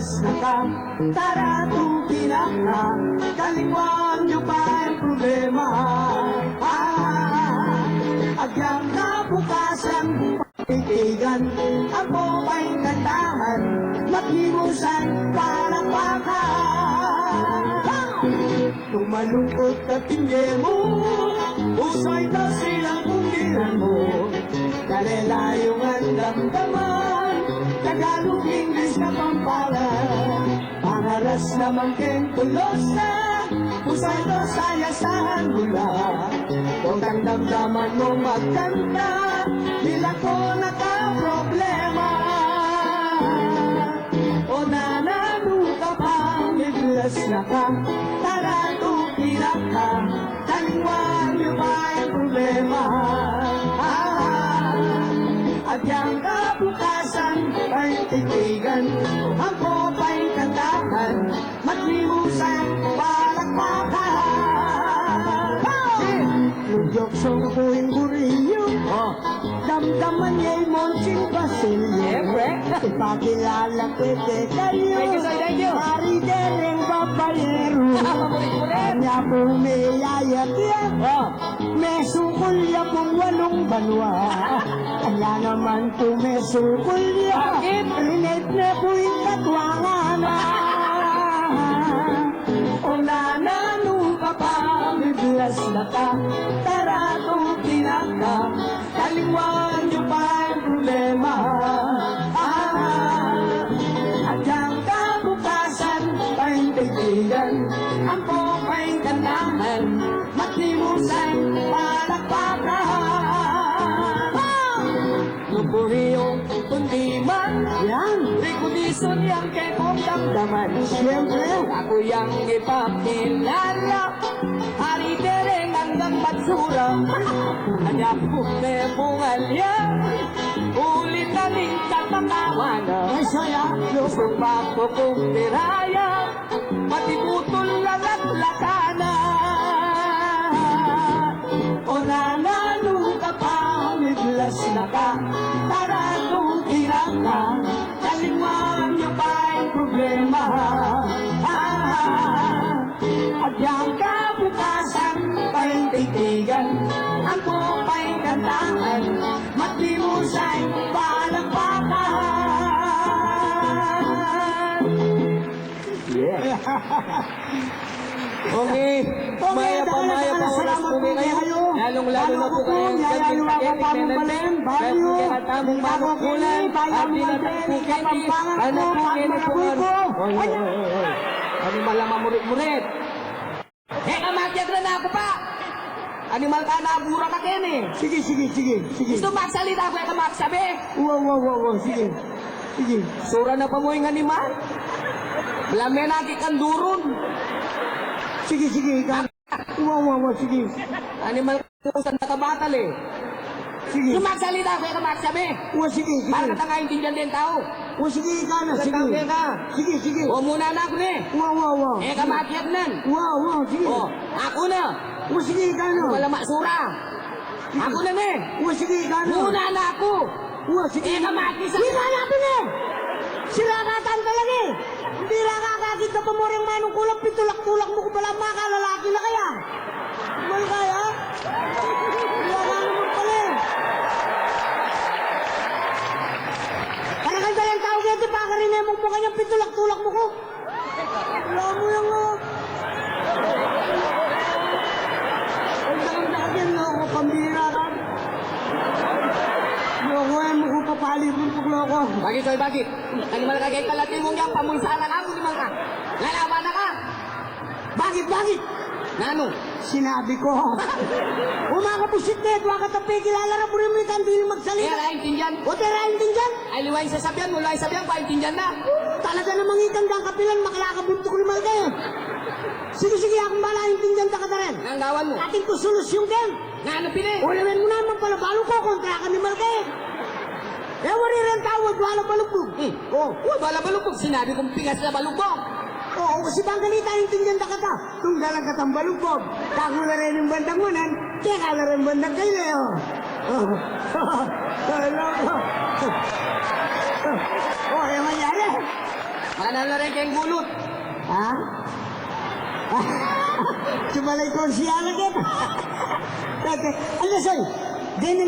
bigas na ka, tara tupila ka, kaliwang nyo pa ang problema. Agyang kabukasan, titigan, ako ay kantahan, maghimusan para tumalungkot at tingin mo, usay na silang kundiran mo. Kalilayong ang damdaman, Tagalog, English na pampalan. Pangaras naman kentulos na, usay na sayasahan mula. Kung ang damdaman mo magkanta, bila ko nakaproblema. O nanalo ka pa, biglas na ka, tara tupila ka, kaliwang nyo ba ang problema? At yung kabukasan ay titigan, ako pa'y kantahan, matlimusan, palakpakan. Lujok song buing burilyo, damdaman niya'y Monsing Basilio. Ipakilala pwede kayo, maridereng babayero. Kanya pumiyayat yan, may sukul ya pong 8 banwa. Kaya naman pumesukul ya, rinet na po'y katwangan. O nanalo ka pa, biglas na ka, tara tupila ka, kaliwang nyo pa ang problema. At yung kabukasan pa'y titigan, ang popa'y kantahan, matlimusan, palakpakan. Luburiyo, kundi man, yan, rekondisyon yang kekong damdaman. Siyempre, ako yang ipakilala, halidereng hanggang batsura. Kanya pume bungalya, ulit na rin katakawan. Ay saya, lusong bako kong tiraya, pati putol lang at lakana. O nanalo ka pa, biglas na ka, tara tupila ka, kaliwang nyo pa ang problema. At yung kabukasan pa'y titigan, ako pa'y kantahan, matlimusan, palakpakan. Yeah. Okay, maya pa oras po kayo. Lalong-lalo na po kayo sa pagkakinig na natin. Kaya po kinatamong makukulan at dinatagpukin. Ano po kinukuhan? Animal lang mamurit-murit. Kamatiyag na ako pa. Animal ka na abura ka ken eh. Sige. Gusto magsalita ko ka magsabi. Wow, sige. Sura na pa mo yung animal. Lamin na kikanduron. Sige, ikaw. Wow, sige. Animal ka sa nakabatal eh. Sige. Gusto magsalita ko ka magsabi. Sige. Para katangaintindihan din tao. Sige, ikaw na, sige. Sige. O muna na ako na eh. Wow. Kamatiyag nan. Wow, sige. O, ako na. Sige, ikaw na. Wala maksura. Ako na eh. Sige, ikaw na. Muna na ako. Sige. Kamatiyag. Hindi na natin eh. Sirakatan ka lang eh. Hindi lang kakakita pa mo rin manong kulang, pitulak-tulak mo ko pala makalalaki na kaya. Mal kaya? Wala naman pala eh. Parang dalang tao kaya pa ka rin eh mong mukha niyang pitulak-tulak mo ko. Wala mo yung ang sakang-sakang yan ako, pambira ka. Loko eh, makupapali kong pugloko. Bakit? Animal ka kay kalatin mong yung pamulsaan ako, animal ka. Lalaban na ka. Bakit? Nano? Sinabi ko. Umakapusit na ito, wakatapi, kilala na po rin mo ikan, hindi magsalita. Intindihan. O teraintin dyan. Ay liwain sa sabihan, mulain sabihan, paintindihan na. Talaga namang ikan dang kapilan, makalakabunto ko naman kayo. Sige, akong bala, intindihan ta ka na rin. Ang gawan mo. Ating ko solusyon kayo. Nano pili? Ulamin mo naman pala, balo ko, kontra ka ni Malkayo. Wari rin tawag, wala balubog. Wala balubog. Sinabi kong pingas na balubog. Oo, kasi bang ganita, intindihan ta ka ta. Kung dalang katang balubog, kako na rin yung bandang munan, kaya ka na rin bandang kayo. Ano? Yung mangyari. Manal na rin kayong gulot. Ha? Sumalay ko siya lagi. Okay. Ano, soy? Ganyan